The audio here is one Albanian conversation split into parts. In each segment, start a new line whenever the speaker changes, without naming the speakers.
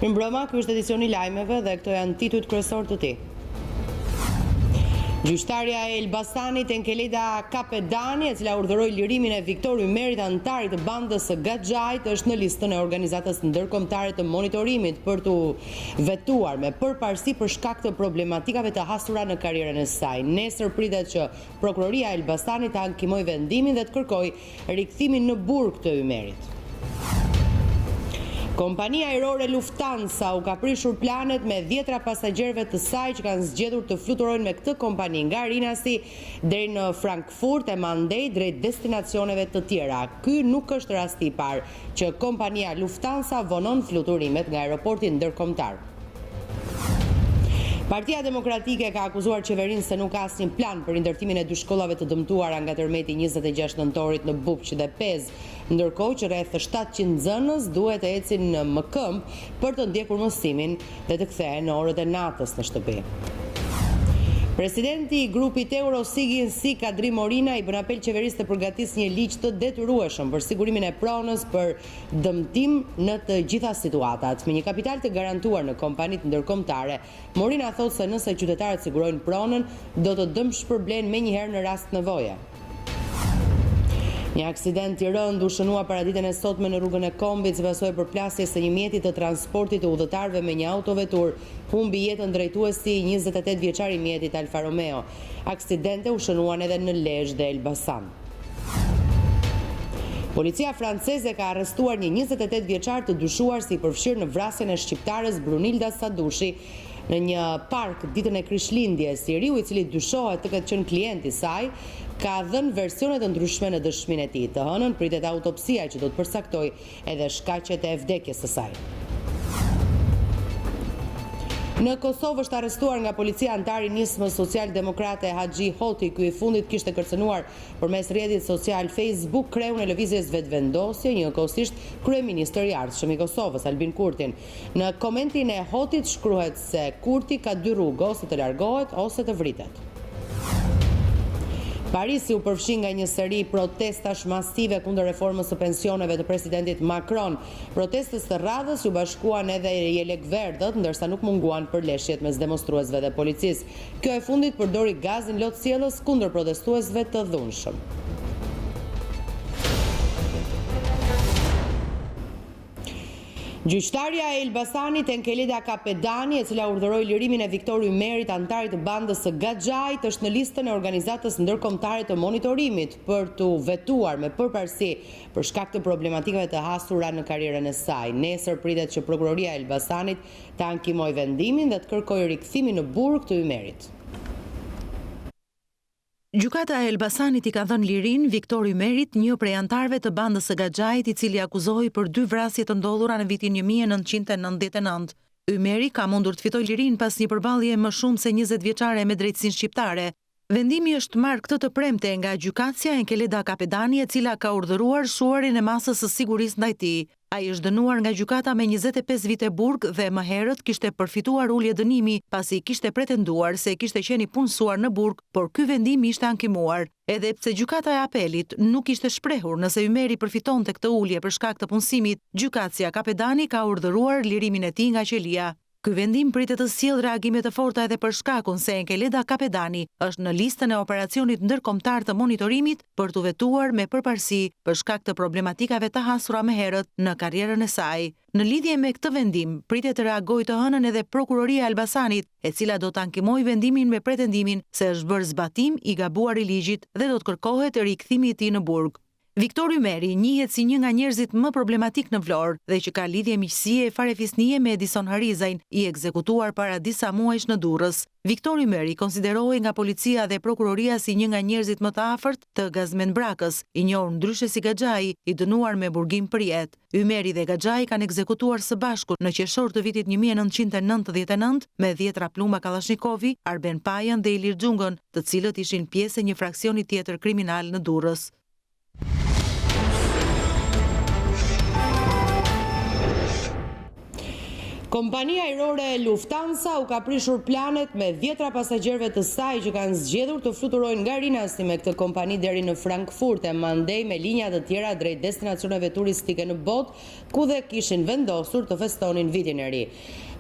Mirëmbrëma, ky është edicioni lajmeve dhe këto janë titujt kryesor të tij. Gjyqtarja e Elbasanit Enkeleda Kapedani, e cila urdhëroi lirimin e Viktor Ymerit, antarit të bandës së Gaxhait, është në listën e organizatës ndërkombëtare të monitorimit për të vetuar me përparësi për shkak të problematikave të hasura në karrierën e saj. Nesër pritet që prokuroria e Elbasanit ta ankimojë vendimin dhe të kërkojë rikthimin në burg të Ymerit. Kompania ajrore Lufthansa u ka prishur planet me 10 pasagjerëve të saj që kanë zgjedhur të fluturojnë me këtë kompani nga Rinasi deri në Frankfurt e mandej drejt destinacioneve të tjera. Ky nuk është rasti i parë që kompania Lufthansa vonon fluturimet nga aeroporti ndërkombëtar. Partia Demokratike ka akuzuar qeverinë se nuk ka asnjë plan për ndërtimin e 2 shkollave të dëmtuara nga tërmeti 26 nëntorit në Bukq dhe Pez, ndërkohë që rreth 700 nxënës duhet të ecin më këmbë për të ndjekur mësimin dhe të kthehen në orët e natës në shtëpi. Presidenti i grupit Eurosikin si Kadri Morina i bën apel qeverisë të përgatisë një ligj të detyrueshëm për sigurimin e pronës për dëmtim në të gjitha situatat. Me një kapital të garantuar në kompanitë ndërkombëtare, Morina thotë se nëse qytetarët sigurojnë pronën, do të dëmshpërblen menjëherë në rast nevoje. Një aksident i rënd u shënua paraditën e sotme në rrugën e Kombit si pasojë e përplasjes së një mjeti të transportit të udhëtarëve me një autovetur. Humbi jetën drejtuesi 28 vjeçar i mjetit Alfa Romeo. Aksidente u shënuan edhe në Lezhë dhe Elbasan. Policia franceze ka arrestuar një 28 vjeçar të dyshuar si përfshirë në vrasjen e shqiptares Brunilda Sadushi në një park ditën e Krishtlindjes. Njeriu i cili dyshohet të ketë qenë klient i saj ka dhënë versione të ndryshme në dëshminë e tij. Të hënën pritet autopsia që do të përcaktojë edhe shkaqet e vdekjes së saj. Në Kosovë është arrestuar nga policia antari i nismës social-demokrate Haxhi Hoti. Ky i fundit kishte kërcënuar përmes rrjetit social Facebook kreun e lëvizjes vetvendosje, njëkohësisht kryeministër i ardhshëm i Kosovës Albin Kurtin. Në komentin e Hotit shkruhet se Kurti ka 2 rrugë, ose të largohet ose të vritet. Parisi u përfshi nga një seri protestash masive kundër reformës së pensioneve të presidentit Macron. Protestës të radhës u bashkuan edhe jelekverdët, ndërsa nuk munguan përleshjet mes demonstruesve dhe policisë. Kjo e fundit përdori gazin lotësjellës kundër protestuesve të dhunshëm. Gjyqtarja e Elbasanit Enkeleda Kapedani, e cila urdhëroi lirimin e Viktor Ymerit, antarit të bandës së Gaxhait, është në listën e organizatës ndërkombëtare të monitorimit për të vetuar me përparësi për shkak të problematikave të hasura në karrierën e saj. Nesër pritet që prokuroria e Elbasanit ta ankimojë vendimin dhe të kërkojë rikthimin në burg të Ymerit.
Gjykata e Elbasanit i ka dhënë lirin Viktor Ymerit, një prej antarëve të bandës së Gaxhait, i cili akuzohej për 2 vrasje të ndodhura në vitin 1999. Ymeri ka mundur të fitojë lirin pas një përballje më shumë se 20 vjeçare me drejtësinë shqiptare. Vendimi është marrë këtë të premte nga gjykatësia Enkeleda Kapedani, e cila ka urdhëruar shuarin e masës së sigurisë ndaj tij. Ai është dënuar nga gjykata me 25 vite burg dhe më herët kishte përfituar ulje dënimi pasi kishte pretenduar se kishte qenë i punësuar në burg, por ky vendim ishte ankimuar. Edhe pse gjykata e apelit nuk ishte shprehur nëse Ymeri përfitonte këtë ulje për shkak të punësimit, gjykatësia Kapedani ka urdhëruar lirimin e tij nga qelia. Ky vendim pritet të sjellë reagime të forta edhe për shkakun se Enkeleda Kapedani është në listën e operacionit ndërkombëtar të monitorimit për të vetuar me përparësi për shkak të problematikave të hasura më herët në karrierën e saj. Në lidhje me këtë vendim, pritet të reagojë të hënën edhe prokuroria e Elbasanit, e cila do të ankimojë vendimin me pretendimin se është bërë zbatim i gabuar i ligjit dhe do të kërkohet rikthimi i tij në burg. Viktor Ymeri njihet si një nga njerëzit më problematik në Vlorë dhe që ka lidhje miqësie e farefisnie me Edicion Harizajin, i ekzekutuar para disa muajsh në Durrës. Viktor Ymeri konsiderohej nga policia dhe prokuroria si një nga njerëzit më të afërt të Gazmen Brakës, i njohur ndryshe si Gaxhai, i dënuar me burgim për jetë. Ymeri dhe Gaxhai kanë ekzekutuar së bashku në qershor të vitit 1999 me 10 plumba Kallashnikovi, Arben Pajën dhe Ilir Xhungën, të cilët ishin pjesë e një fraksioni tjetër kriminal në Durrës.
Kompania ajrore Lufthansa u ka prishur planet me 10 pasagjerëve të saj që kanë zgjedhur të fluturojnë nga rinasti me këtë kompani deri në Frankfurt e mandej me linja të tjera drejt destinacioneve turistike në botë, ku dhe kishin vendosur të festonin vitin e ri.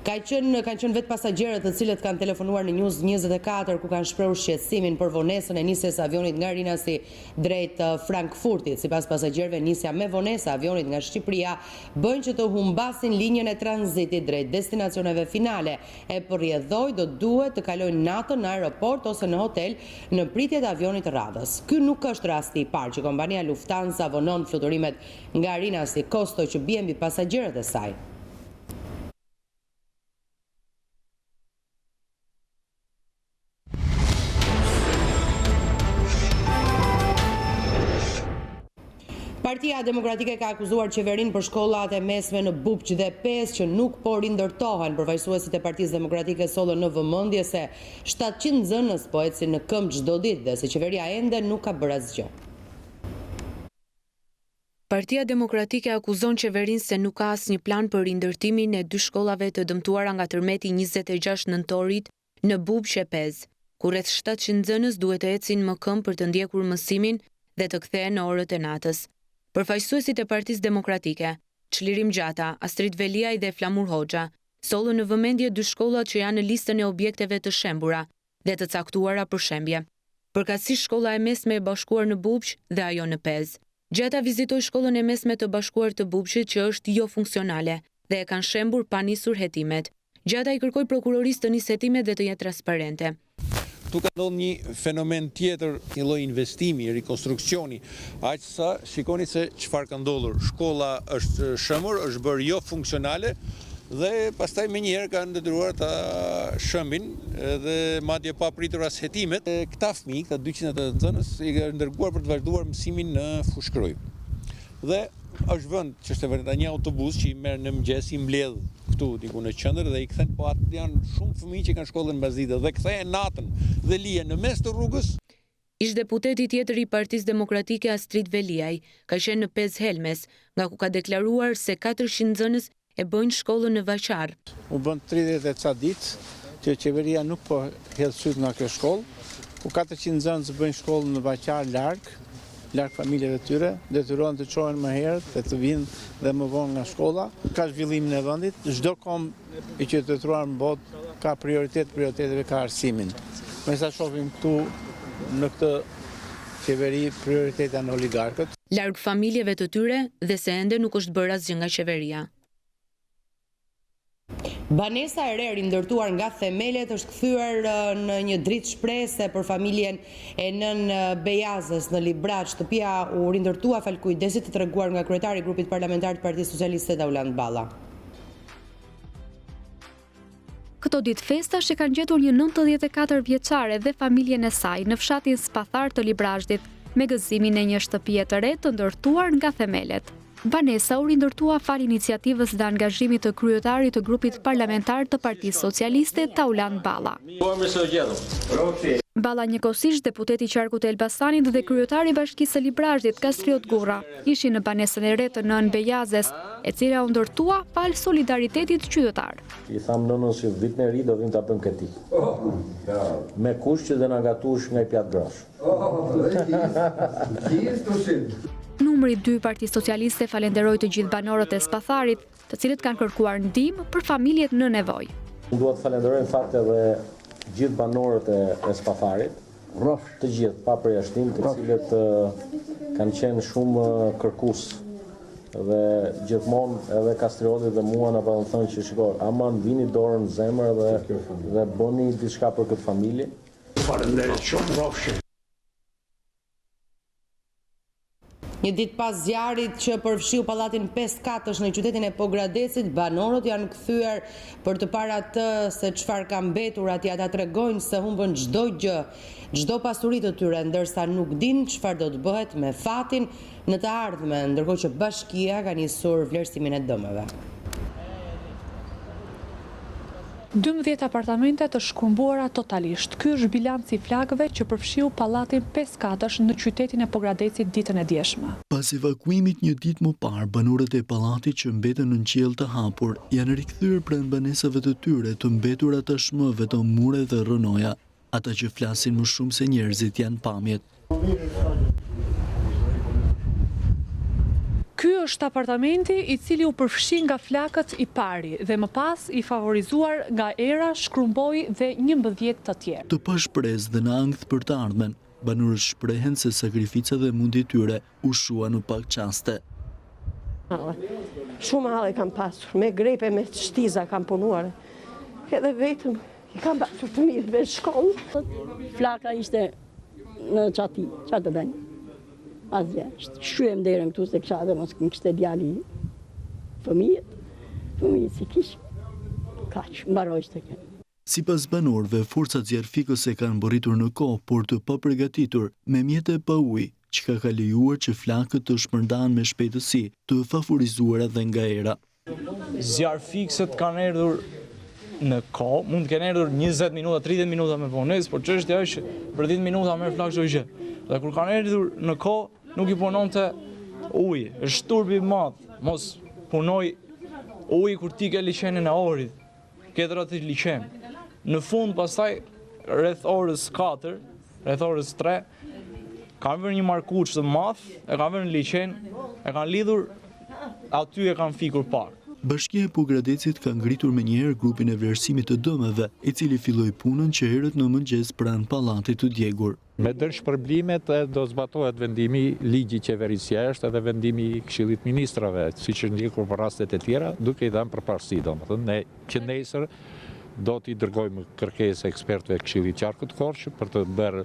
Kanë qenë vetë pasagjerët të cilët kanë telefonuar në News24 ku kanë shprehur shqetësimin për vonesën e nisjes së avionit nga rinasti drejt Frankfurtit. Sipas pasagjerëve, nisja me vonesë e avionit nga Shqipëria bën që të humbasin linjën e tranzitit drejt destinacioneve finale e përrjedhoj do duhet të kalojnë natën në aeroport ose në hotel në pritje të avionit radhës. Ky nuk është rasti i parë që kompania Lufthansa vonon fluturimet nga rinasti, kosto që bie mbi pasagjerët e saj. Partia Demokratike ka akuzuar qeverinë për shkollat e mesme në Bupq dhe Pes që nuk po rindërtohen. Përfaqësuesit e Partisë Demokratike sollën në vëmendje se 700 nxënës po ecin në këmbë çdo ditë dhe se qeveria ende nuk ka bërë asgjë.
Partia Demokratike akuzon qeverinë se nuk ka asnjë plan për rindërtimin e 2 shkollave të dëmtuara nga tërmeti 26 nëntorit në Bupq e Pez, ku rreth 700 nxënës duhet të ecin më këmbë për të ndjekur mësimin dhe të kthehen në orët e natës. Përfaqësuesit e Partisë Demokratike, Çlirim Gjata, Astrid Veliaj dhe Flamur Hoxha, sollën në vëmendje 2 shkollat që janë në listën e objekteve të shembura dhe të caktuara për shembje. Përkatësisht shkolla e mesme e bashkuar në Bupq dhe ajo në Pez. Gjata vizitoi shkollën e mesme të bashkuar të Bupqit që është jo funksionale dhe e kanë shembur pa nisur hetimet. Gjata i kërkoi prokurorisë të nisë hetimet dhe të jetë transparente.
Tu ka ndodhur një fenomen tjetër, një lloj investimi, rikonstruksioni, aq sa shikoni se çfarë ka ndodhur. Shkolla është shëmur, është bërë jo funksionale dhe pastaj menjëherë kanë detyruar ta shëmbin dhe madje pa pritur as hetimet. Këta fëmijë, këta 200 të nxënës, i kanë dërguar për të vazhduar mësimin në Fushkruj. Dhe është vend që është vërtet një autobus që i merr në mëngjes, i mbledh këtu diku në qendër dhe i kthen, po atë janë shumë fëmijë që kanë shkollën bazite dhe kthehen natën dhe lihen në mes të rrugës.
Ish deputeti tjetër i Partisë Demokratike Astrid Veliaj ka qenë në Pez Helmes, nga ku ka deklaruar se 400 nxënës e bëjnë shkollën në Vaçar.
U bën 30 e ca ditë që qeveria nuk po hedh syt nga kjo shkollë, ku 400 nxënës bëjnë shkollën në Vaçar larg familjeve të tyre, detyrohen të çohen më herët dhe të vinë dhe më vonë nga shkolla. Ka zhvillimin e vendit, çdo kombë i qytetëruar në botë ka prioriteteve ka arsimin. Me sa shohim këtu në këtë qeveri prioriteta në oligarkët.
Larg familjeve të tyre dhe se ende nuk është bërë asgjë nga qeveria.
Banesa e re rindërtuar nga themelet është kthyer në një dritë shprehëse për familjen e nën Bejazës në Libraç. Shtëpia u rindërtua fal kujdesit të treguar nga kryetari i grupit parlamentar të Partisë Socialiste Dauland Balla.
Këto ditë festash e kanë gjetur një 94 vjeçare dhe familjen e saj në fshatin Spathar të Libraçit me gëzimin e një shtëpie të re të ndërtuar nga themelet. Banesa u rindërtua fal iniciativës dhe angazhimit të kryetarit të grupit parlamentar të Partisë Socialiste Dauland Balla. Balla njëkohësisht deputeti i qarkut të Elbasanit dhe kryetari i Bashkisë së Libraçit Kastriot Gurra ishin në banesën e re të nën Bejazes, e cila u ndërtua fal solidaritetit qytetar.
I tham nënës që vitin e ri do vim ta bëjmë këti. Me kush që dhe na gatush nga i pjatë grash.
Numri 2 Partisë Socialiste falenderoi të gjithë banorët e Spatharit, të cilët kanë kërkuar ndihmë për familjet në nevojë.
Dua të falenderoj në fakt edhe gjithë banorët e Spatharit, të gjithë pa përjashtim, të cilët kanë qenë shumë kërkues dhe gjithmonë edhe Kastrioti dhe mua na kanë thënë që shikoj, aman vini dorën në zemër dhe bëni diçka për këtë familje.
Faleminderit shumë rrofshi.
Një ditë pas zjarrit që përfshiu pallatin 5 katësh në qytetin e Pogradesit, banorët janë kthyer për të parë atë se çfarë ka mbetur atje. Ata tregojnë se humbën çdo gjë, çdo pasuri të tyre, ndërsa nuk dinë çfarë do të bëhet me fatin në të ardhmen, ndërkohë që bashkia ka nisur vlerësimin e dëmeve.
12 apartamente të shkumbuara totalisht. Ky është bilanci i flakëve që përfshiu pallatin 5 katësh në qytetin e Pogradesit ditën e djeshme.
Pas evakuimit një ditë më parë, banorët e pallatit që mbeten në qiell të hapur janë rikthyer pranë banesave të tyre të mbetura tashmë vetëm mure dhe rrënoja. Ata që flasin më shumë se njerëzit janë pamjet.
Ky është apartamenti i cili u përfshi nga flakët i pari dhe më pas i favorizuar nga era, shkrumboi dhe 11 të tjerë.
Të pashpresë dhe në ankth për të ardhmen, banorët shprehen se sakrificat dhe mundi tyre u shua në pak qaste.
Shumë halë kam pasur, me grepe, me shtiza kam punuar. Edhe vetëm i kam pasur të mirë me shkollë.
Flaka ishte në qati, qatë të bëjnë. Asgjë, shqyem derën këtu se kësha dhe mos kështë djali fëmijët si kishë. Kaq, mbaroj të kënë.
Sipas banorëve, forcat zjarfikëse kanë mbërritur në kohë, por të paprgatitur, me mjete pa ujë, që ka lejuar që flakët të shpërndahen me shpejtësi, të favorizuara dhe nga era.
Zjarfikëset kanë erdhur në kohë, mund të kenë erdhur 20 minuta, 30 minuta me vonesë, por çështja është për 10 minuta merr flak çdo gjë. Dhe kur kanë erdhur në kohë, nuk i punonte uji, është turbi i madh, mos punoj uji kur ti ke liçenin e orit, ketërat të liçen. Në fund pastaj rreth orës 4, rreth orës 3, kanë vënë një markuç të madh, e kanë vënë në liçen, e kanë lidhur, aty e kanë fikur parë.
Bashkia e Pogradecit ka ngritur menjëherë grupin e vlerësimit të dëmeve, i cili filloi punën që herët në mëngjes pranë pallatit të djegur.
Me dërshpërblimet do zbatohet vendimi ligji qeverisë jashtë edhe vendimi i Këshillit Ministrave, siç është ndjekur për rastet e tjera, duke i dhënë përparësi, domethënë ne që nesër do t'i dërgojmë kërkesë ekspertëve Këshillit Qarkut Korçë për të bërë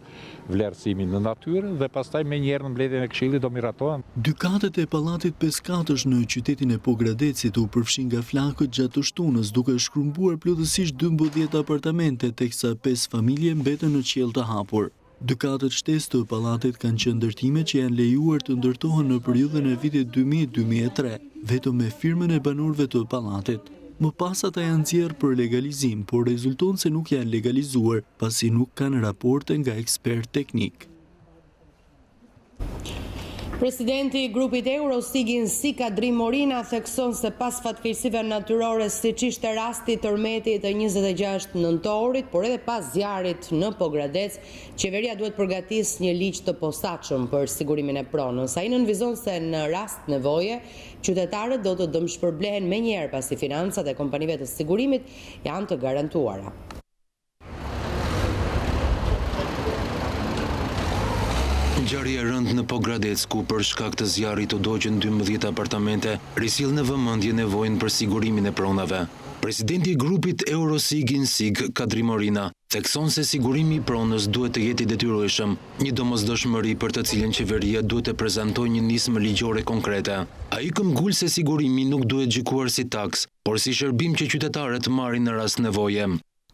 vlerësimin në natyrë dhe pastaj menjëherë në mbledhjen e Këshillit do miratohen.
Dykatet e pallatit 5 katësh në qytetin e Pogradecit u përfshin nga flakët gjatë të shtunës, duke shkrumbuar plotësisht 12 apartamente, teksa 5 familje mbeten në qiell të hapur. Dykatet shtesë të pallatit kanë qenë ndërtime që janë lejuar të ndërtohen në periudhën e vitit 2000-2003, vetëm me firmën e banorëve të pallatit. Më pas ata janë nxjerrë për legalizim, por rezulton se nuk janë legalizuar, pasi nuk kanë raporte nga ekspert teknik.
Presidenti i grupit Euro Sigin Sika Drimorina thekson se pas fatkeqësive natyrore siç ishte rasti i tërmetit të 26 nëntorit, por edhe pas zjarrit në Pogradec, qeveria duhet përgatisë një ligj të posaçëm për sigurimin e pronës. Ai nënvizon se në rast nevoje, qytetarët do të dëmshpërblehen menjëherë pasi financat e kompanive të sigurimit janë të garantuara.
Ngjarje e rëndë në Pogradec, ku për shkak të zjarrit u dogjën 12 apartamente, risjell në vëmendje nevojën për sigurimin e pronave. Presidenti i grupit Eurosigin Sig, Kadrimorina, thekson se sigurimi i pronës duhet të jetë i detyrueshëm, një domosdoshmëri për të cilën qeveria duhet të prezantojë një nismë ligjore konkrete. Ai këmbgul se sigurimi nuk duhet gjykuar si taks, por si shërbim që qytetarët marrin në rast nevoje.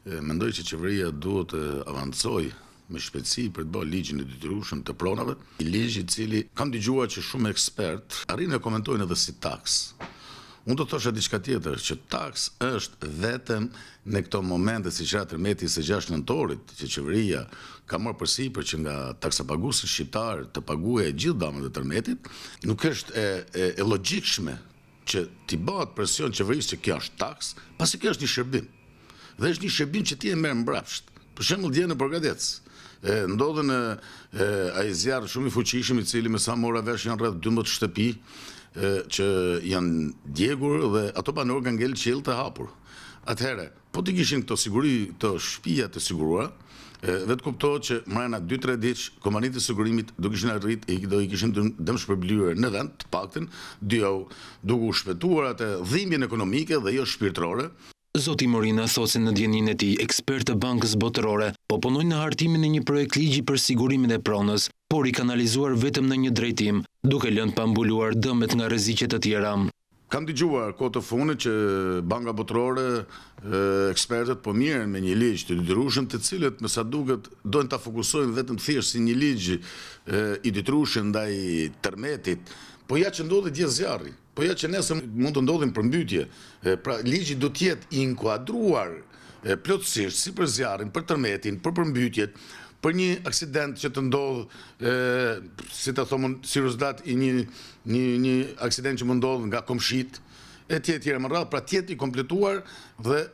Mendoj që qeveria duhet të avancojë me shpejtësi për të bërë ligjin e detyrueshëm të pronave, i ligj i cili kam dëgjuar që shumë ekspert arrin e komentojnë edhe si taks. Unë do të thosha diçka tjetër, që taks është vetëm në këto momente si që tërmeti 26 nëntorit, që qeveria ka marrë përsipër që nga taksapaguesit shqiptar të paguajë gjithë dëmet e tërmetit, nuk është e logjikshme që t'i bëhet presion qeverisë që kjo është taks, pasi kjo është një shërbim. Dhe është një shërbim që ti e merr mbrapsht. Për shembull dje në Pogradec, ndodhen ai zjarr shumë i fuqishëm i cili me sa mora vesh janë rreth 12 shtëpi që janë djegur dhe ato banorë kanë ngel qiell të hapur. Atëherë, po të kishin këto siguri, të shtëpia të siguruara, vetë kuptohet që mrena 2-3 ditë kompanitë të sigurimit do kishin do i kishin dëmshpërblyer në vend të paktën, duke u shpëtuar atë dhimbjen ekonomike dhe jo shpirtërore.
Zoti Morina thot se në dijenin e tij, ekspertë të Bankës Botërore po punojnë në hartimin e një projekt ligji për sigurimin e pronës, por i kanalizuar vetëm në një drejtim, duke lënë pa mbuluar dëmet nga rreziqe të tjera.
Kam dëgjuar kohë të fundit që Banka Botërore, ekspertët po mirën me një ligj të detyrueshëm, të cilët me sa duket doin ta fokusojnë vetëm thjesht si një ligj i detyrueshëm ndaj tërmetit, po ja që ndodhi dje zjarri. Po ja që nesër mund të ndodhin përmbytje, pra ligji do të jetë i inkuadruar plotësisht si për zjarrin, për tërmetin, për përmbytjet, për një aksident që të ndodh, si të thomë si rezultat i një aksident që më ndodh nga komshit, e tjetër më radhë, pra tjetë i kompletuar dhe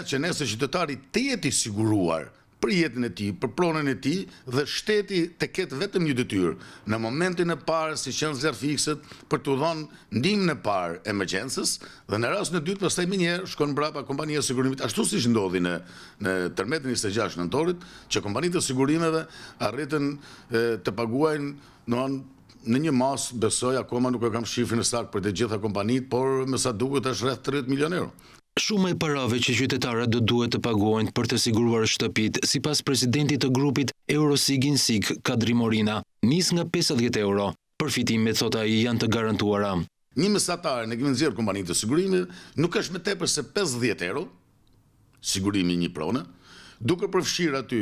që nëse qytetari të jetë i siguruar për jetën e tij, për pronën e tij dhe shteti të ketë vetëm një detyrë në momentin e parë si qenë zjarfikset për t'u dhënë ndihmën e parë emergjencës dhe në rastin e dytë pastaj menjëherë shkon mbrapa kompania e sigurimit, ashtu siç ndodhi në tërmetin 26 nëntorit, që kompanitë e sigurimeve arritën të paguajnë në një mas, besoj akoma nuk e kam shifrin e saktë për të gjitha kompanitë, por me sa duket është rreth 30 milionë euro.
Shumë e parave që qytetarët do duhet të paguajnë për të siguruar shtëpit, sipas presidentit të grupit Eurosig-Insig, Qendror, nis nga 50 euro. Përfitimet, thot ai, janë të garantuara.
Një mesatare në kemi nxjerrë kompanitë të sigurimit, nuk është më tepër se 50 euro, sigurimi një prone, duke përfshirë aty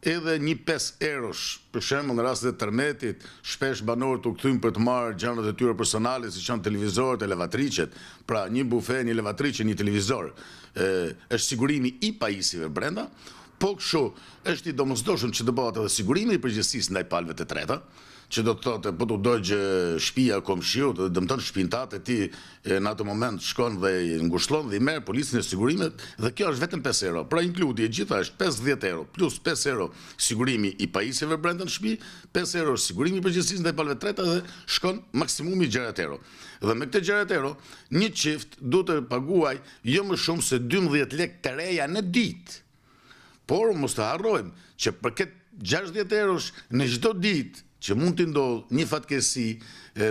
edhe një 5 eurosh, për shembull në rastet e tërmetit, shpesh banorët u kthyn për të marrë gjërat e tyre personale, siç janë televizorët e lavatriçet, pra një bufe, një lavatriçe, një televizor, është sigurimi i pajisjeve brenda, po kështu është i domosdoshëm që të bëhet edhe sigurimi i përgjegjësisë ndaj palëve të treta, që do të thotë po të dojgjë shtëpia komshiut dhe dëmton shtëpintat e tij në atë moment shkon dhe i ngushëllon dhe i merr policin e sigurimit dhe kjo është vetëm 5 euro. Pra inkludi e gjitha është 50 euro plus 5 euro sigurimi i pajisjeve brenda në shtëpi, 5 euro sigurimi i përgjegjësisë ndaj palëve të treta dhe shkon maksimumi 60 euro. Dhe me këtë 60 euro një çift duhet të paguaj jo më shumë se 12 lekë të reja në ditë. Por mos të harrojmë që për këtë 60 eurosh në çdo ditë që mund të ndodhë një fatkeqësi,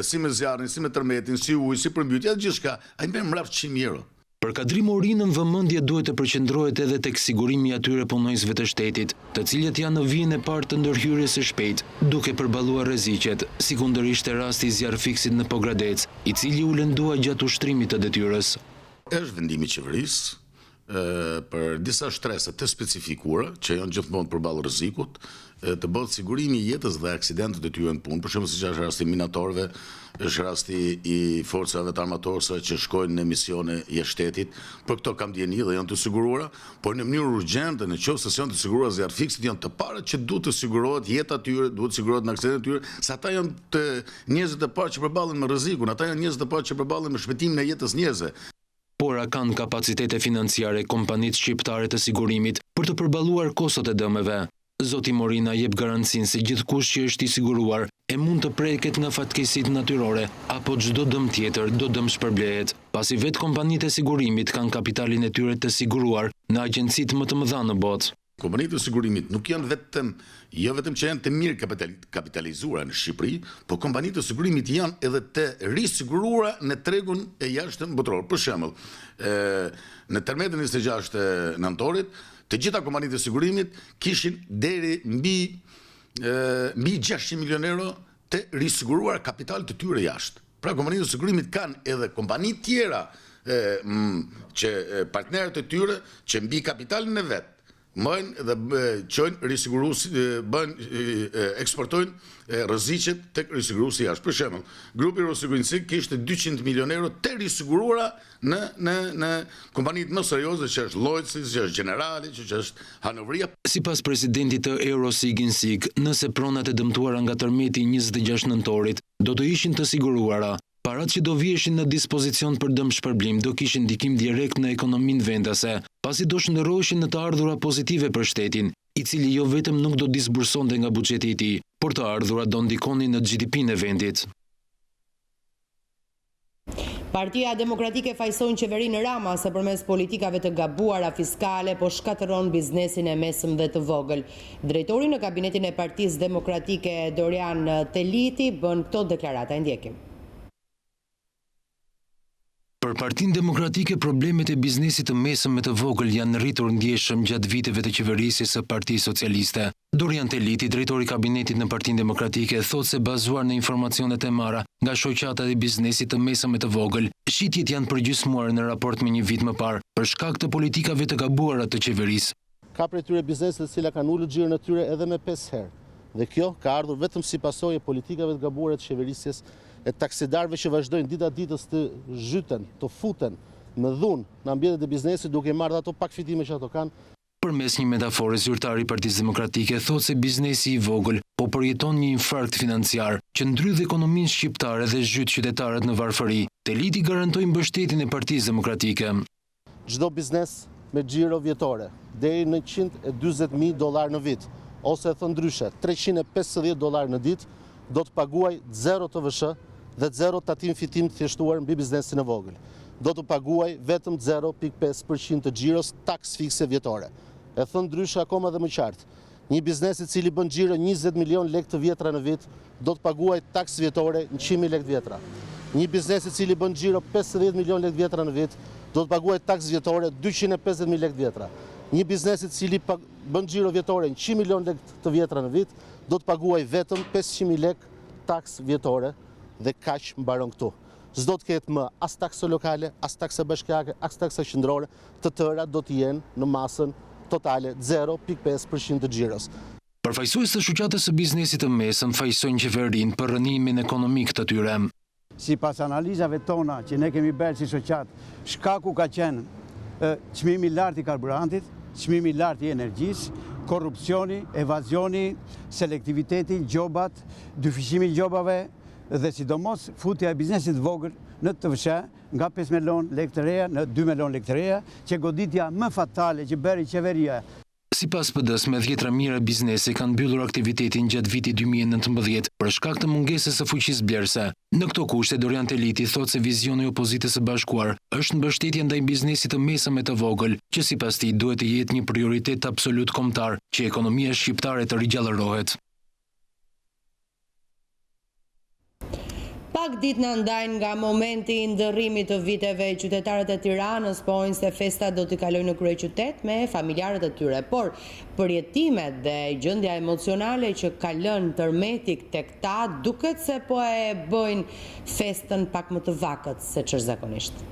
si me zjarrin, si me tërmetin, si ujë, si përmbytja, gjithçka, ai merr mbrapa 100 euro.
Për Qendrorin vëmendja duhet të përqendrohet edhe tek sigurimi i atyre punonjësve të shtetit, të cilët janë në vijën e parë të ndërhyrjes së shpejtë, duke përballuar rreziqet, sikundërisht e rasti i zjarfiksit në Pogradec, i cili u lëndua gjatë ushtrimit të detyrës.
Është vendimi i qeverisë për disa shtresa të specifikuara që janë gjithmonë përballë rrezikut, të bëhet sigurimi i jetës dhe aksidentet e tyre në punë, për shembull siç është rasti i minatorëve, është rasti i forcave të armatorëse që shkojnë në misione jashtë shtetit, për këto kam dieni dhe janë të siguruara, por në mënyrë urgjente, nëse janë të siguruar zjarfiksit, janë të parët që duhet të sigurohet jeta e tyre, duhet të sigurohet në aksidentet e tyre, se ata janë të njerëzit e parë që përballen me rrezikun, ata janë njerëzit e parë që përballen me shpëtimin e jetës njerëzve.
Por a kanë kapacitete financiare kompanitë shqiptare të sigurimit për të përballuar kostot e dëmeve? Zoti Morina jep garancinë se gjithkush që është i siguruar e mund të preket nga fatkeqësitë natyrore apo çdo dëm tjetër do dëm shpërblehet, pasi vetë kompanitë e sigurimit kanë kapitalin e tyre të siguruar në agjencitë më të mëdha në botë.
Kompanitë e sigurimit nuk janë jo vetëm që janë të mirë kapitalizuara në Shqipëri, por kompanitë e sigurimit janë edhe të risiguruara në tregun e jashtëm botror. Për shembull, në tërmetin 26 të nëntorit, të gjitha kompanitë e sigurimit kishin deri mbi 600 milionë euro të risiguruar kapitalit të tyre jashtë. Pra kompanitë e sigurimit kanë edhe kompani tjera që partnerët e tyre që mbi kapitalin e vet mëjnë dhe qojnë risigurusi, eksportojnë rreziqet tek risigurusi jashtë. Për shembull, grupi Eurosig kishte 200 milionë euro të risiguruara në kompanitë më serioze që është Lloydsi, që është Generali, që është Hanovria.
Sipas presidentit të Eurosig-Insig, nëse pronat e dëmtuara nga tërmeti 26 nëntorit do të ishin të siguruara, parat që do viheshin në dispozicion për dëm shpërblim do kishin ndikim direkt në ekonominë vendase, pasi do shndërroheshin në të ardhura pozitive për shtetin, i cili jo vetëm nuk do disbursonte nga buxheti i tij, por të ardhurat do ndikonin në GDP-n e vendit.
Partia Demokratike fajsojnë qeverinë Rama se përmes politikave të gabuara fiskale po shkatëron biznesin e mesëm dhe të vogël. Drejtori në kabinetin e Partisë Demokratike Dorian Teliti bën këto deklarata, ndjekim.
Për Partinë Demokratike, problemet e biznesit të mesëm me të vogël janë rritur ndjeshëm gjatë viteve të qeverisjes së Partisë Socialiste. Dorian Teliti, drejtori i kabinetit në Partinë Demokratike, thotë se bazuar në informacionet e marra nga shoqata e biznesit të mesëm me të vogël, shitjet janë përgjysmuar në raport me një vit më parë për shkak të politikave të gabuara të qeverisë.
Ka prej tyre bizneset të cilat kanë ulur xhirin e tyre edhe me 5 herë. Dhe kjo ka ardhur vetëm si pasojë e politikave të gabuara të qeverisjes, e taksidarëve që vazhdojnë dita ditës të zhyten, të futen me dhunë në ambientet e biznesit duke marrë ato pak fitime që ato kanë.
Përmes një metafore zyrtari i Partisë Demokratike thotë se biznesi i vogël po përjeton një infarkt financiar që ndrydh ekonominë shqiptare dhe zhyt qytetarët në varfëri. Teliti garantoi mbështetjen e Partisë Demokratike.
Çdo biznes me xhiro vjetore deri në $140.000 në vit, ose thënë ndryshe, $350 në ditë, do të paguaj 0 TVSH dhe 0 tatim fitim të thjeshtuar mbi biznesin e vogël. Do të paguaj vetëm 0.5% të xhiros taks fikse vjetore. E thënë ndryshe akoma dhe më qartë, një biznes i cili bën xhiro 20 milion lekë të vjetra në vit, do të paguaj taks vjetore 100.000 lekë vjetra. Një biznes i cili bën xhiro 50 milion lekë vjetra në vit, do të paguaj taks vjetore 250.000 lekë vjetra. Një biznes i cili bën xhiro vjetore 100 milion lekë të vjetra në vit, do të paguaj vetëm 500.000 lekë taks vjetore dhe kaq mbaron këtu. S'do të ketë më as taksa lokale, as taksa bashkiake, as taksa qendrore, të tëra do të jenë në masën totale 0.5% të xhiros.
Përfaqësues të shoqatës së biznesit të mesëm fajsojnë qeverinë për rënimin ekonomik të tyre.
Sipas analizave tona që ne kemi bërë si shoqat, shkaku ka qenë çmimi i lartë i karburantit, çmimi i lartë i energjisë, korrupsioni, evazioni, selektiviteti, gjobat, dyfishimi i gjobave dhe sidomos futja e biznesit vogël në TVSH nga 5 milion lekë të reja në 2 milion lekë të reja, që goditja më fatale që bëri qeveria.
Sipas PD-s, me 10 mijëra biznese kanë mbyllur aktivitetin gjatë vitit 2019 për shkak të mungesës së fuqisë blerëse. Në këto kushte, Dorian Teliti thotë se vizioni i opozitës së bashkuar është mbështetja ndaj biznesit të mesëm e të vogël, që sipas tij duhet të jetë një prioritet absolut kombëtar që ekonomia shqiptare të rigjallërohet.
Pak ditë në ndajnë nga momenti i ndërrimit të viteve, qytetarët e Tiranës pojnë se festa do t'i kalojnë në kryeqytet me familjarët e tyre, por përjetimet dhe gjendja emocionale që ka lënë tërmetik tek ta duket se po e bëjnë festën pak më të vakët se çështëzakonisht.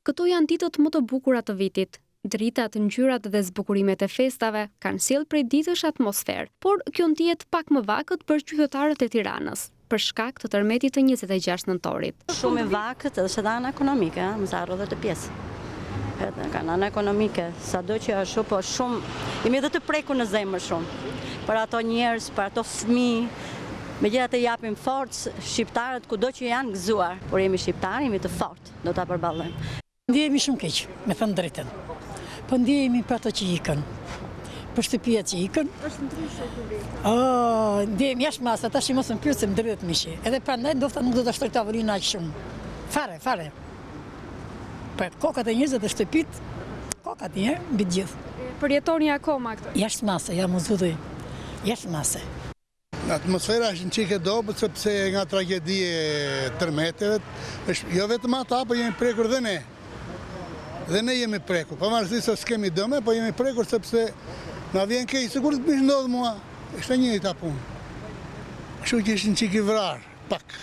Këto janë ditët më të bukura të vitit. Dritat, ngjyrat dhe zbukurimet e festave kanë sjellë prej ditësh atmosferë, por kjo ndihet pak më vakët për qytetarët e Tiranës, për shkak të tërmetit të 26 nëntorit.
Shumë e vakët edhe edhe ana ekonomike, më sa rrodhë të pjesë. Edhe kanë ana ekonomike, sado që ashtu, po shumë, jemi edhe të prekur në zemër shumë. Për ato njerëz, për ato fëmijë, megjithatë japim forcë shqiptarët kudo që janë gëzuar, por jemi shqiptarë, jemi të fortë, do ta përballojmë.
Ndjehemi shumë keq, me thënë drejtën. Po ndjehemi për ato që ikën, për shtëpiat që ikën.
Është ndryshe kur.
Ndjehemi jashtë masë, tash mos më pyet se më drejt mishi. Edhe prandaj ndoshta nuk do ta shtoj tavolinë aq shumë. Fare. Për kokat e njerëzve të shtëpit, kokat mbi gjithë.
Përjetoni akoma këtë.
Jashtë masë, ja mos zgjidhej. Jashtë masë.
Atmosfera është në qike dobët, sepse nga tragedie tërmeteve, jo vetëm ata, po jemi prekur dhe ne. Dhe ne jemi prekur, pavarësisht se s'kemi dëme, po jemi prekur sepse na vjen keq, sikur të më ndodh mua, është e njëjta punë. Kështu që është në qik i vrar, pak.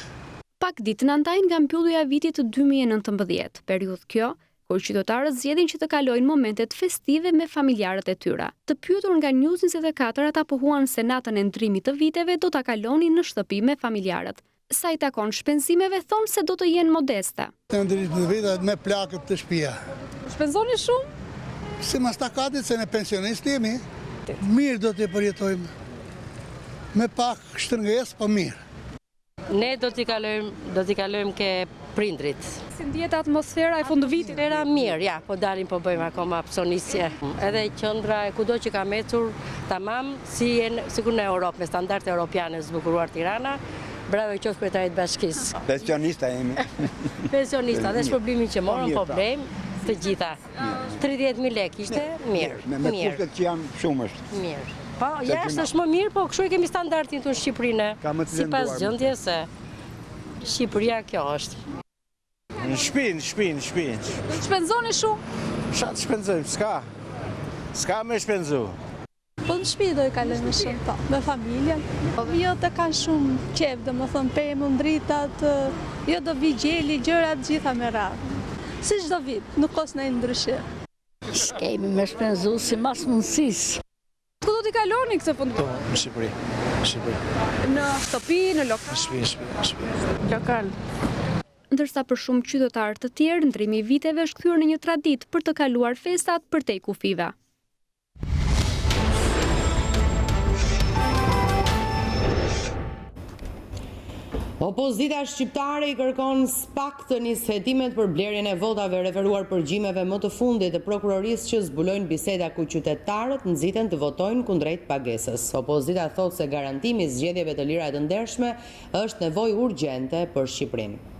Pak ditë në ndajnë nga mbyllja e vitit të 2019, periudhë kjo, kur qytetarët zgjedhin që të kalojnë momentet festive me familjarët e tyre. Të pyetur nga News24 ata pohuan se natën e ndrimit të viteve do ta kalonin në shtëpi me familjarët. Sa i takon shpenzimeve, thonë se do të jenë modeste.
Në ndrimit të viteve me plakët të shtëpia.
Shpenzoni shumë?
Si mas takatit se ne pensionistë jemi, mirë do të përjetojmë. Me pak shtrënges, po mirë.
Ne do t'i kalojmë ke prindrit.
Si ndihet atmosfera e fundvitit?
Era mirë, ja, po dalim po bëjmë akoma psonisje. Edhe qendra e kudo që ka ecur, tamam, sikur në Europë, me standarde europiane zbukuruar Tirana. Bravo qoftë kryetarit bashkisë.
Pensionista jemi.
Pensionista, dhe shpërblimin që morën problem të gjitha. 30.000 lekë ishte mirë.
Me kushtet që janë shumë është.
Mirë. Po, jashtë është më mirë, po kështu e kemi standardin të në Shqipërinë. Sipas gjendjes se Shqipëria kjo është.
Në shtëpi.
Shpenzoni shumë?
Sa të shpenzojmë, s'ka me shpenzu.
Po në shtëpi do i kalojmë shumë, po, me familjen. Jo të kanë shumë qef, do më thënë pemë, ndritat, jo do vigjeli, gjërat gjitha me radhë. Si çdo vit, nuk os në ndryshe.
S'kemi me shpenzu si mas mundësisë.
Ku do t'i kaloni këtë fund?
Po, në Shqipëri.
Në shtëpi, në lokal?
Në shtëpi.
Lokal.
ndërsa për shumë qytetarë të tjerë ndrimi i viteve është kthyer në një traditë për të kaluar festat përtej kufive.
Opozita shqiptare i kërkon SPAK të nisë hetimet për blerjen e votave referuar përgjimeve më të fundit të prokurorisë që zbulojnë biseda ku qytetarët nxiten të votojnë kundrejt pagesës. Opozita thotë se garantimi i zgjedhjeve të lira e të ndershme është nevojë urgjente për Shqipërinë.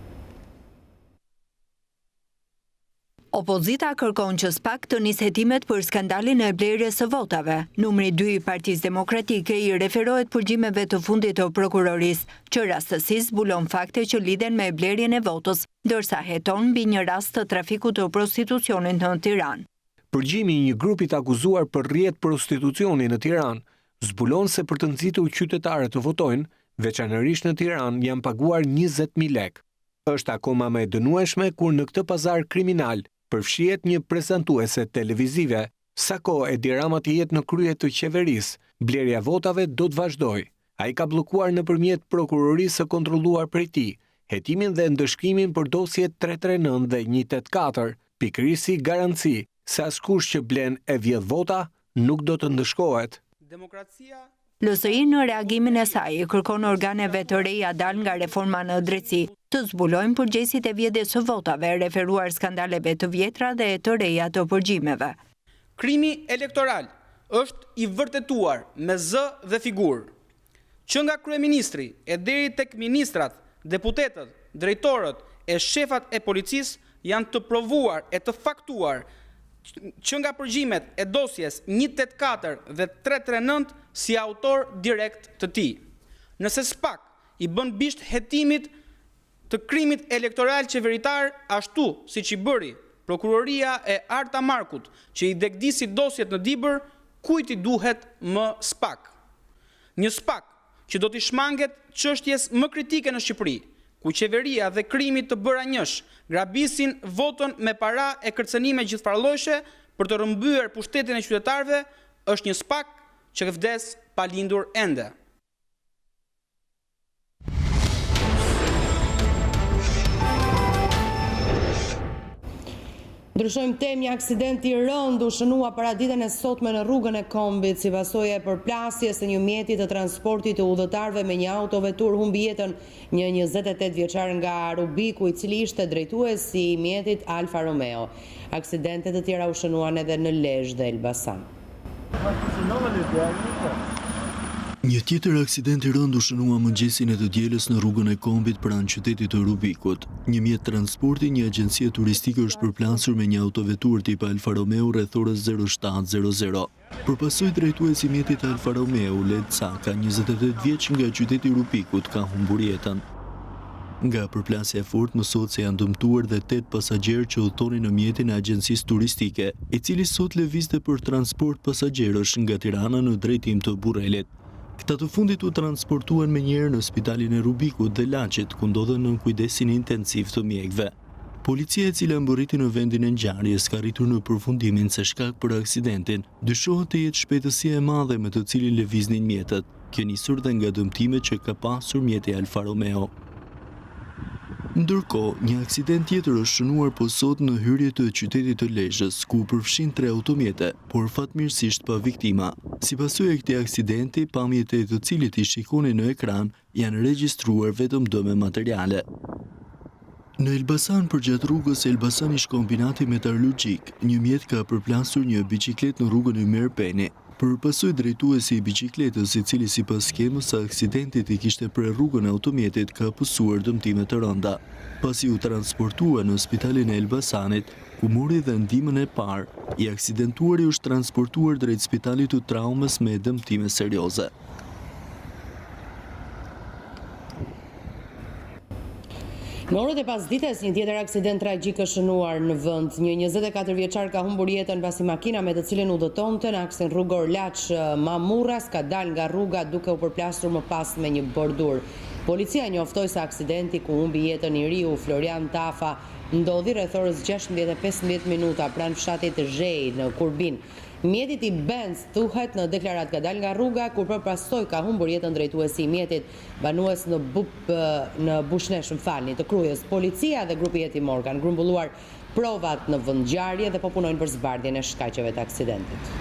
Opozita kërkon që SPAK të nisë hetimet për skandalin e blerjes së votave. Numri 2 i Partisë Demokratike i referohet përgjimeve të fundit të prokurorisë, që rastësisht zbulon fakte që lidhen me blerjen e votës, ndërsa heton mbi një rast të trafikut të prostitucionit në Tiranë.
Përgjimi i një grupi të akuzuar për rrjet prostitucioni në Tiranë zbulon se për të nxitur qytetarët të votojnë, veçanërisht në Tiranë, janë paguar 20.000 lekë. Është akoma më e dënueshme kur në këtë pazar kriminal përfshihet një prezantuese televizive. Sa kohë Edi Rama të jetë në krye të qeverisë, blerja votave do të vazhdojë. Ai ka bllokuar nëpërmjet prokurorisë së kontrolluar prej tij hetimin dhe ndëshkimin për dosjet 339 dhe 184, pikërisht si garanci se askush që blen e vjedh vota nuk do të ndëshkohet.
LSI në reagimin e saj kërkon organeve të reja dal nga reforma në drejtësi të zbulojnë përgjegjësitë e vjedhjes së votave, referuar skandaleve të vjetra dhe të reja të përgjimeve.
Krimi elektoral është i vërtetuar me zë dhe figurë, që nga kryeministri e deri tek ministrat, deputetët, drejtorët e shefat e policisë janë të provuar e të faktuar që nga përgjimet e dosjes 184 dhe 339 si autor direkt të tij. Nëse SPAK i bën bisht hetimit të krimit elektoral qeveritar, ashtu siç i bëri prokuroria e Arta Markut që i degdisi dosjet në Dibër, kujt i duhet më SPAK? Një SPAK që do t'i shmanget çështjes më kritike në Shqipëri, ku qeveria dhe krimit të bëra njësh grabisin votën me para e kërcënime gjithfarllojshë për të rrëmbyer pushtetin e qytetarëve, është një SPAK që vdes pa lindur ende.
Ndryshojmë temë. Një aksident i rënd u shënua paraditën e sotme në rrugën e Kombit si pasojë e përplasjes së një mjeti të transportit të udhëtarëve me një autovetur humbi jetën një 28 vjeçar nga Rubiku, i cili ishte drejtues i mjetit Alfa Romeo. Aksidente të tjera u shënuan edhe në Lezhë dhe Elbasan.
Një tjetër aksident i rënd u shënua mëngjesin e të dielës në rrugën e Kombit pranë qytetit të Rubikut. Një mjet transporti, një agjencie turistike është përplasur me një autovetur tip Alfa Romeo rreth orës 07:00. Përpasoj drejtuesi i mjetit Alfa Romeo, Led Saka, 28 vjeç nga qyteti i Rubikut, ka humbur jetën. Nga përplasja e fortë mësohet se janë dëmtuar dhe 8 pasagjerë që udhtonin në mjetin e agjencisë turistike, i cili sot lëvizte për transport pasagjerësh nga Tirana në drejtim të Burrelit. Këta të fundit u transportuan me njëherë në spitalin e Rubikut dhe Laçit, ku ndodhen në kujdesin intensiv të mjekëve. Policia, e cila mbërriti në vendin e ngjarjes, ka arritur në përfundimin se shkak për aksidentin dyshohet të jetë shpejtësia e madhe me të cilin lëviznin mjetët, kjo nisur dhe nga dëmtimet që ka pasur mjeti Alfa Romeo. Ndërkohë, një aksident tjetër është shënuar po sot në hyrje të qytetit të Lezhës, ku përfshin 3 automjete, por fatmirësisht pa viktima. Si pasojë e këtij aksidenti, pamjet e të cilit i shikoni në ekran janë regjistruar vetëm dëme materiale. Në Elbasan, përgjatë rrugës Elbasan-Ish Kombinati Metalurgjik, një mjet ka përplasur një biçikletë në rrugën Ymer Peni. Për pasojë drejtuesi i biçikletës, i cili sipas skemës së aksidentit i kishte pre rrugën e automjetit, ka pësuar dëmtime të rënda. Pasi u transportua në spitalin e Elbasanit, ku mori dhe ndihmën e parë, i aksidentuari është transportuar drejt spitalit të traumës me dëmtime serioze.
Në orët e pasdites, një tjetër aksident tragjik është shënuar në vend. Një 24 vjeçar ka humbur jetën pasi makina me të cilën udhëtonte në aksin rrugor Laç-Mamurras ka dalë nga rruga duke u përplasur më pas me një bordur. Policia njoftoi se aksidenti ku humbi jetën i riu Florian Tafa ndodhi rreth orës 16:15 pranë fshatit Zhej në Kurbin. Mjetit i Benz thuhet në deklarat ka dal nga rruga kur përpastoi ka humbur jetën drejtuesi i mjetit banues në Bushnesh të Krujës. Policia dhe grupi hetimor kanë grumbulluar provat në vend ngjarje dhe po punojnë për zbardhjen e shkaqeve të aksidentit.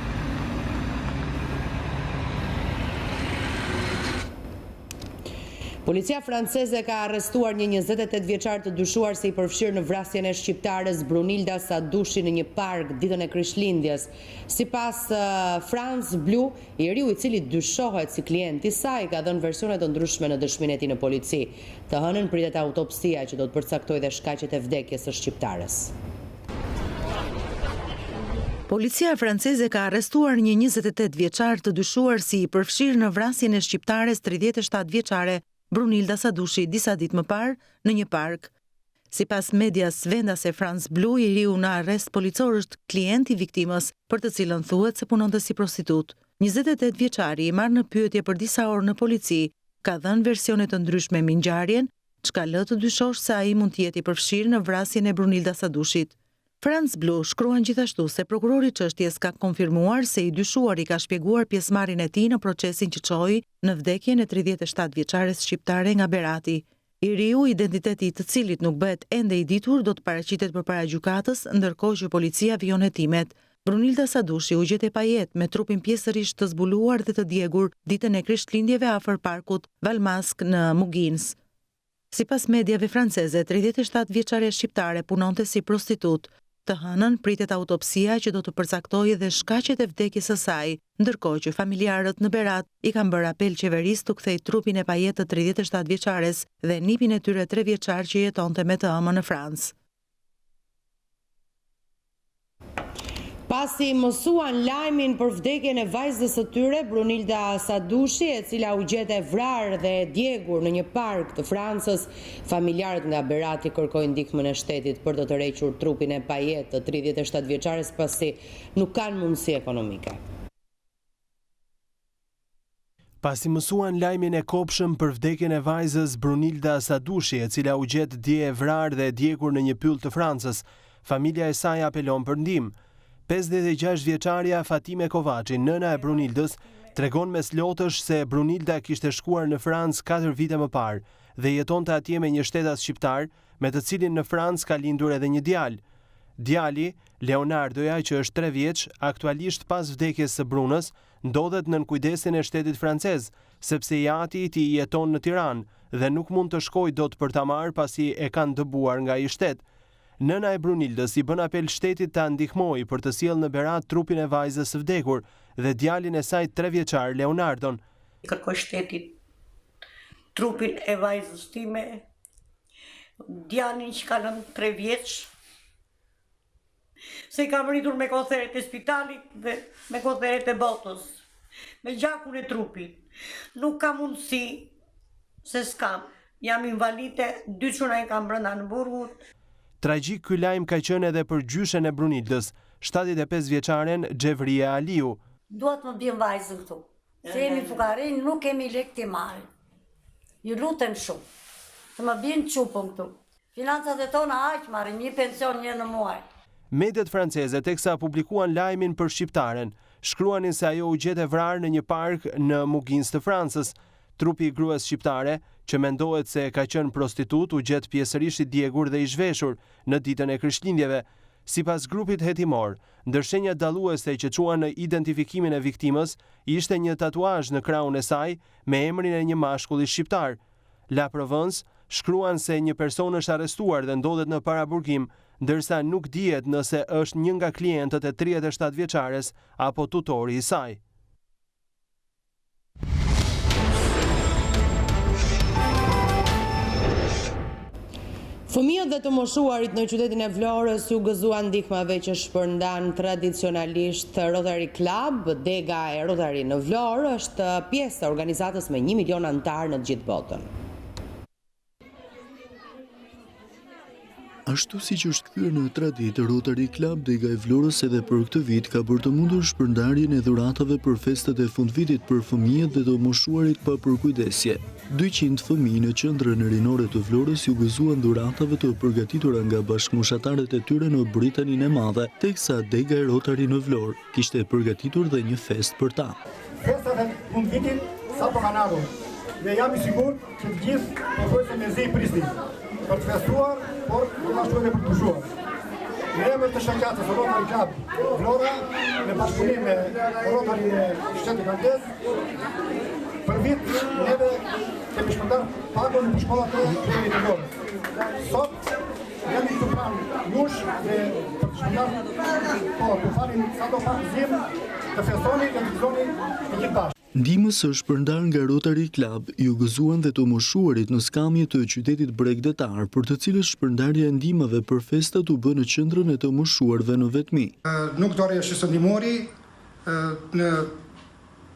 Policia franceze ka arrestuar një 28 vjeçar të dyshuar se i përfshirë në vrasjen e shqiptares Brunilda Sadushi në një park ditën e Krishtlindjes. Sipas France Blue, i riu i cili dyshohet si klient i saj ka dhënë versione të ndryshme në dëshminë e tij në polici. Të hënën pritet autopsia që do të përcaktojë dhe shkaqet e vdekjes së shqiptares.
Policia franceze ka arrestuar një 28 vjeçar të dyshuar si i përfshirë në vrasjen e shqiptares 37 vjeçare Brunilda Sadushi disa ditë më parë në një park. Sipas medias vendase France Blue, i riu në arrest policor është klient i viktimës, për të cilën thuhet se punonte si prostitut. 28 vjeçari i marrë në pyetje për disa orë në polici, ka dhënë versione të ndryshme mbi ngjarjen, çka lë të dyshosh se ai mund të jetë i përfshirë në vrasjen e Brunilda Sadushit. France Blue shkruan gjithashtu se prokurori i çështjes ka konfirmuar se i dyshuari ka shpjeguar pjesëmarrjen e tij në procesin që çoi në vdekjen e 37 vjeçares shqiptare nga Berati. I riu, identiteti i të cilit nuk bëhet ende i ditur, do të paraqitet përpara gjykatës, ndërkohë që policia vijon hetimet. Brunilda Sadushi u gjet e pajet me trupin pjesërisht të zbuluar dhe të djegur ditën e Krishtlindjeve afër parkut Valmask në Mugins. Sipas mediave franceze, 37 vjeçare shqiptare punonte si prostitut. Të hënën pritet autopsia që do të përcaktojë dhe shkaqet e vdekjes së saj, ndërkohë që familjarët në Berat i kanë bërë apel qeverisë të kthejë trupin e pajet të 37 vjeçares dhe nipin e tyre 3 vjeçar që jetonte me të ëmën në Francë.
Pasi mësuan lajmin për vdekjen e vajzës së tyre, Brunilda Sadushi, e cila u gjet e vrarë dhe e djegur në një park të Francës, familjarët nga Berati kërkojnë ndihmën e shtetit për të tërhequr trupin e pajet të 37 vjeçares pasi nuk kanë mundësi ekonomike.
Pasi mësuan lajmin e kopshëm për vdekjen e vajzës Brunilda Sadushi, e cila u gjet dje e vrarë dhe e djegur në një pyll të Francës, familja e saj apelon për ndihmë. 56 vjeçaria Fatime Kovaçi, nëna e Brunildës, tregon mes lotësh se Brunilda kishte shkuar në Francë 4 vite më parë dhe jetonte atje me një shtetas shqiptar, me të cilin në Francë ka lindur edhe një djalë. Djali, Leonardoja, që është 3 vjeç, aktualisht pas vdekjes së Brunës, ndodhet nën kujdesin e shtetit francez, sepse jati i tij jeton në Tiranë dhe nuk mund të shkojë dot për ta marrë pasi e kanë dëbuar nga ai shtet. Nëna e Brunildës i bën apel shtetit ta ndihmojë për të sjellë në Berat trupin e vajzës së vdekur dhe djalin e saj 3 vjeçar Leonardon.
Kërkoj shtetit trupin e vajzës time, djalin që ka lënë 3 vjeç, se i kam rritur me kotheret e spitalit dhe me kotheret e botës, me gjakun e trupit. Nuk kam mundësi, se s'kam, jam invalide, 2 çuna i kam brenda në burgut.
Tragjik ky lajm ka qenë edhe për gjyshen e Brunildës, 75 vjeçaren Xhevria Aliu.
Duhet më bjen vajzën këtu. Se jemi fukarin, nuk kemi lek të marrim. Ju lutem shumë. Të më bjen çupën këtu. Financat e tona aq marrim, një pension një në muaj.
Mediat franceze teksa publikuan lajmin për shqiptaren, shkruanin se ajo u gjet e vrarë në një park në Mugins të Francës. Trupi i gruas shqiptare, që mendohet se ka qenë prostitut, u gjet pjesërisht i djegur dhe i zhveshur në ditën e Krishtlindjeve. Sipas grupit hetimor, ndërshenjat dalluese që çuan në identifikimin e viktimës ishte një tatuazh në krahun e saj me emrin e një mashkulli shqiptar. La Provence shkruan se një person është arrestuar dhe ndodhet në paraburgim, ndërsa nuk dihet nëse është një nga klientët e 37 vjeçares apo tutori i saj.
Fëmijët dhe të moshuarit në qytetin e Vlorës ju gëzuan ndihmave që shpërndan tradicionalisht Rotary Club. Dega e Rotary në Vlorë është pjesë e organizatës me 1 milion anëtar në të gjithë botën.
Ashtu si që është kthyer në traditë, Rotary Club Dega e Vlorës edhe për këtë vit ka bërë të mundur shpërndarjen e dhuratave për festat e fundvitit për fëmijët dhe të moshuarit pa përkujdesje. 200 fëmijë në qendrën rinore të Vlorës ju gëzuan dhuratave të përgatitura nga bashkëmoshatarët e tyre në Britaninë e Madhe, teksa Dega e Rotary në Vlorë kishte përgatitur dhe një fest për ta.
Festat e fundvitit sapo kanë ardhur dhe jam i sigurt që të gjithë përvojse me zi prisnin për të festuar, por gjithashtu edhe për të pushuar. Në emër të shoqatës Rotary Club Vlora, në bashkëpunim me Rotary në shtetin anglez, për vit neve kemi shpërndar pagon në shkollat e qytetit të Vlorës. Sot jemi këtu pranë jush dhe për të shpërndar, të falim sa do pak zim, të festoni dhe të gëzoni të gjithë bashkë.
Ndihmës është shpërndar nga Rotary Club ju gëzuan dhe të moshuarit në skamje të qytetit bregdetar, për të cilës shpërndarja e ndihmave për festat u bë në qendrën e të moshuarve në vetmi.
Nuk dori është shëndimori në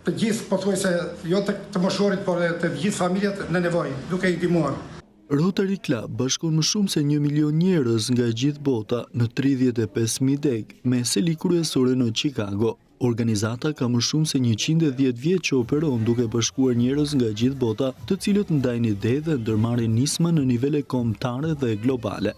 të gjithë, pothuajse jo të moshuarit, por të gjithë familjet në nevojë, duke i ndihmuar.
Rotary Club bashkon më shumë se 1 milion njerëz nga gjithë bota në 35.000 deg, me seli kryesore në Chicago. Organizata ka më shumë se 110 vjet që operon duke bashkuar njerëz nga gjithë bota, të cilët ndajnë ide dhe ndërmarrin nisma në nivele kombëtare dhe globale.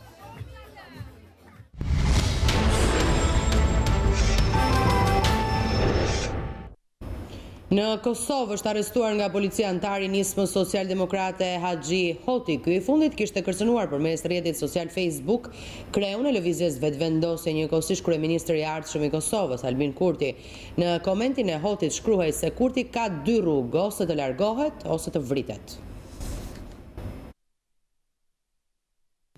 Në Kosovë është arrestuar nga policia antari i nismës socialdemokrate Haxhi Hoti. Ky i fundit kishte kërcënuar përmes rrjetit social Facebook kreun e lëvizjes vetëvendosje njëkohësisht kryeministri i ardhshëm i Kosovës, Albin Kurti. Në komentin e Hotit shkruhej se Kurti ka 2 rrugë, ose të largohet ose të vritet.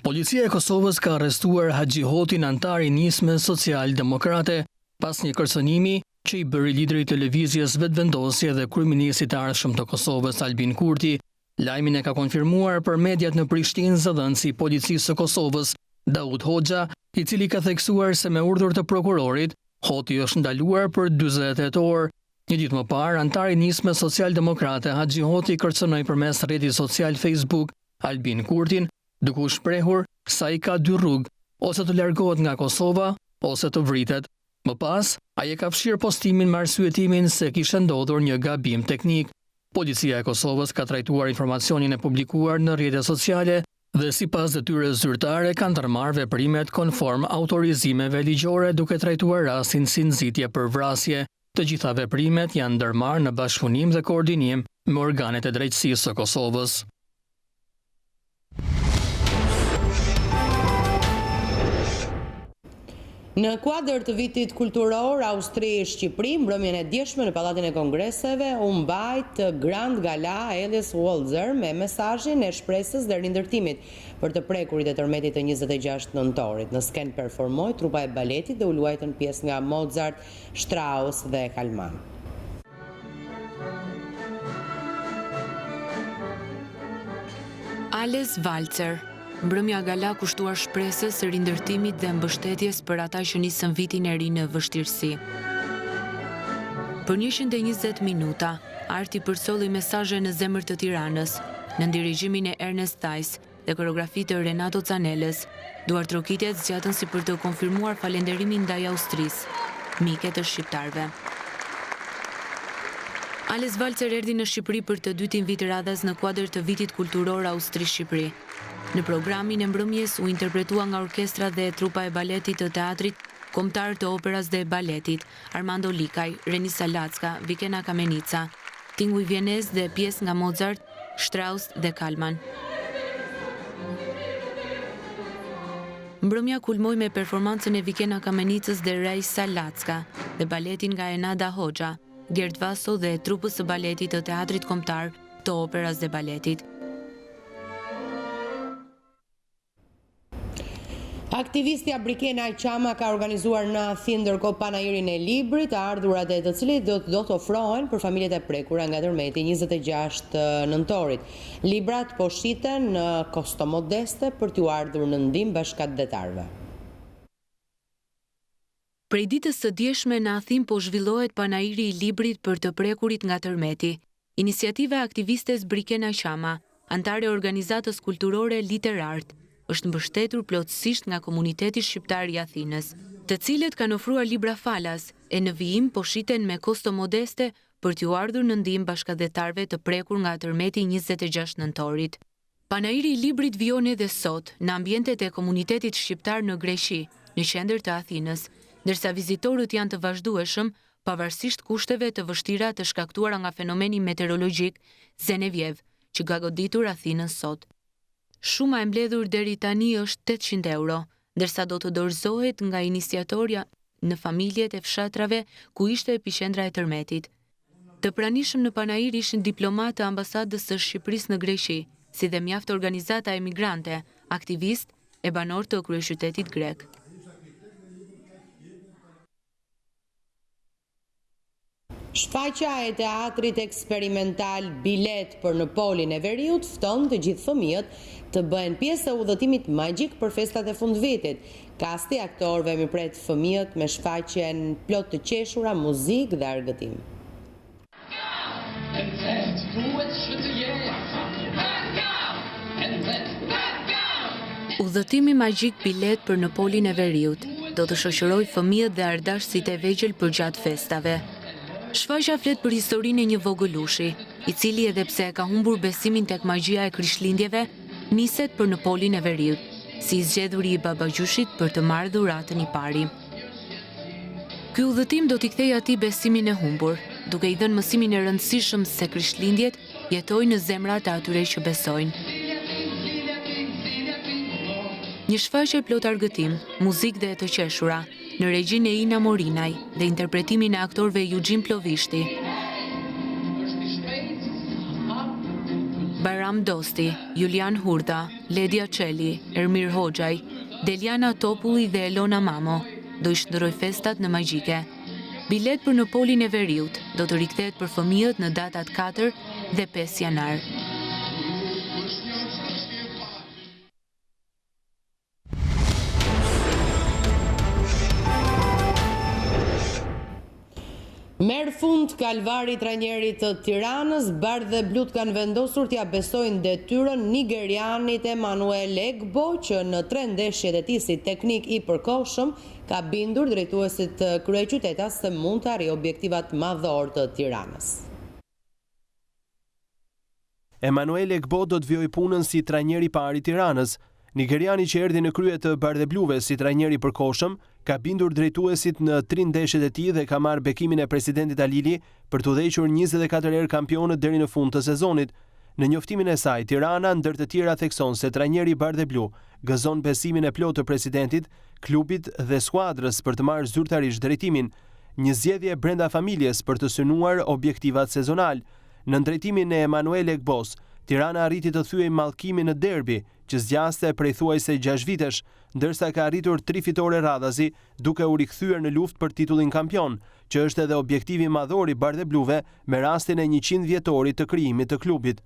Policia e Kosovës ka arrestuar Haxhi Hotin, antar i nismës socialdemokrate, pas një kërcënimi që i bëri lideri të lëvizjes vetëvendosje dhe kryeministrit të ardhshëm të Kosovës, Albin Kurti. Lajmin e ka konfirmuar për mediat në Prishtinë zëdhënësi i policisë së Kosovës, Daud Hoxha, i cili ka theksuar se me urdhër të prokurorit, Hoti është ndaluar për 48 orë. Një ditë më parë, antari i nismës socialdemokrate Haxhi Hoti kërcënoi përmes rrjetit social Facebook Albin Kurtin, duke u shprehur sa i ka 2 rrugë, ose të largohet nga Kosova ose të vritet. Më pas, ai e ka fshirë postimin me arsyetimin se kishte ndodhur një gabim teknik. Policia e Kosovës ka trajtuar informacionin e publikuar në rrjetet sociale dhe sipas detyrës zyrtare kanë ndërmarrë veprimet konform autorizimeve ligjore, duke trajtuar rastin si nxitje për vrasje. Të gjitha veprimet janë ndërmarrë në bashkëpunim dhe koordinim me organet e drejtësisë së Kosovës.
Në kuadër të vitit kulturor Austri-Shqipëri, mbrëmjen e djeshme në Pallatin e Kongreseve u mbajt Grand Gala Alice Walzer me mesazhin e shpresës dhe rindërtimit për të prekurit e tërmetit të 26 nëntorit. Në sken performoi trupa e baletit dhe u luajtën pjesë nga Mozart, Strauss dhe Kalman.
Alice Walzer. Mbrëmja gala kushtuar shpresës së rindërtimit dhe mbështetjes për ata që nisën vitin e ri në vështirësi. Për 120 minuta, arti përsolli mesazhe në zemër të Tiranës, në dirigjimin e Ernest Thais dhe koreografi të Renato Zanelles. Duartrokitjet zgjatën si për të konfirmuar falënderimin ndaj Austrisë, mike të shqiptarëve. Alice Walzer erdhi në Shqipëri për të dytin vit radhas në kuadër të vitit kulturor Austri-Shqipëri. Në programin e mbrëmjes u interpretua nga orkestra dhe trupa e baletit të teatrit, kombëtar të operas dhe baletit, Armando Likaj, Renisa Lacka, Vikena Kamenica, Tinguj Vienes dhe pjesë nga Mozart, Strauss dhe Kalman. Mbrëmja kulmoi me performancën e Vikena Kamenicës dhe Renisa Lacka dhe baletin nga Enada Hoxha, Gert Vaso dhe trupës së baletit të teatrit kombëtar, të operas dhe baletit.
Aktivistja Brikena Ajçama ka organizuar në Athinë ndërkohë panairin e librit, të ardhurat e të cilit do të ofrohen për familjet e prekura nga tërmeti 26 nëntorit. Librat po shiten në kosto modeste për t'u ardhur në ndihmë bashkëdetarëve.
Prej ditës së djeshme në Athinë po zhvillohet panairi i librit për të prekurit nga tërmeti. Iniciativa e aktivistes Brikena Ajçama, antare e organizatës kulturore Literart, është mbështetur plotësisht nga komuniteti shqiptar i Athinës, të cilët kanë ofruar libra falas e në vijim po shiten me kosto modeste për t'ju ardhur në ndihmë bashkëdhetarëve të prekur nga tërmeti 26 nëntorit. Panairi i librit vijon edhe sot në ambientet e komunitetit shqiptar në Greqi, në qendër të Athinës, ndërsa vizitorët janë të vazhdueshëm pavarësisht kushteve të vështira të shkaktuara nga fenomeni meteorologjik Lajmeve, që ka goditur Athinën sot. Shuma e mbledhur deri tani është 800 euro, ndërsa do të dorëzohet nga iniciatorja në familjet e fshatrave ku ishte epiqendra e tërmetit. Të pranishëm në panair ishin diplomatë të ambasadës së Shqipërisë në Greqi, si dhe mjaft organizata emigrante, aktivist e banor të kryeqytetit grek.
Shfaqja e teatrit eksperimental Bilet për në Polin e Veriut fton të gjithë fëmijët të bëhen pjesë e udhëtimit magjik për festat e fundvitit. Kasti aktorëve mi pret fëmijët me shfaqjen plot të qeshura, muzikë dhe argëtim.
Udhëtimi magjik Bilet për në Polin e Veriut do të shoqëroj fëmijët dhe ardashësit e vegjël përgjatë festave. Shfaqja flet për historinë e një vogëlushi, i cili edhe pse ka humbur besimin tek magjia e krishtlindjeve, niset për në Polin e Veriut, si i zgjedhuri i babagjushit për të marrë dhuratën i pari. Ky udhëtim do t'i kthejë atij besimin e humbur, duke i dhënë mësimin e rëndësishëm se krishtlindjet jetojnë në zemrat e atyre që besojnë. Një shfaqje plot argëtim, muzikë dhe të qeshura, në regjinë e Ina Morinaj dhe interpretimin e aktorëve Eugin Plovishti, Bayram Dosti, Julian Hurda, Ledia Çeli, Ermir Hoxhaj, Deliana Topulli dhe Elona Mamo do i shndërroj festat në magjike. Bilet për në Polin e Veriut do të rikthehet për fëmijët në datat 4 dhe 5 janar.
Merë fund kalvari trajnerit të Tiranës, bardhë dhe blut kanë vendosur t'ja besojnë detyrën nigerianit Emanuel Egbo, që në 3 ndeshjet e tij si teknik i përkohshëm ka bindur drejtuesit të kryeqytetas se mund të arrijë objektivat madhor të Tiranës.
Emanuel Egbo do të vijojë punën si trajner i parë i Tiranës. Nigeriani që erdhi në krye të bardhebluve si trajner i përkohshëm ka bindur drejtuesit në 3 ndeshjet e tij dhe ka marrë bekimin e presidentit Alili për të udhëhequr 24 herë kampionët deri në fund të sezonit. Në njoftimin e saj, Tirana ndër të tjera thekson se trajneri i bardheblu gëzon besimin e plotë të presidentit, klubit dhe skuadrës për të marrë zyrtarisht drejtimin, një zgjedhje brenda familjes për të synuar objektivat sezonal. Në drejtimin e Emanuel Egbos, Tirana arriti të thyej mallkimin në derbi, që zgjaste prej thuajse 6 vitesh, ndërsa ka arritur 3 fitore radhazi, duke u rikthyer në luftë për titullin kampion, që është edhe objektivi madhor i bardhebluve me rastin e 100 vjetorit të krijimit të klubit.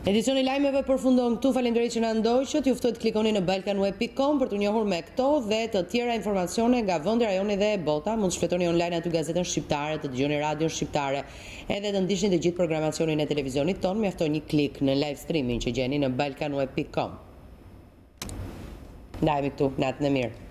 Edicioni Lajmeve përfundon këtu. Faleminderit që na ndoqët. Ju ftoj të klikoni në balkanweb.com për të njohur me këto dhe të tjera informacione nga vendi, rajoni dhe bota. Mund të shfletoni online aty gazetën shqiptare, të dëgjoni radion shqiptare, edhe të ndiqni të gjithë programacionin e televizionit ton. Mjafton një klik në live streaming që gjeni në balkanweb.com. Ndajemi këtu, natën e mirë.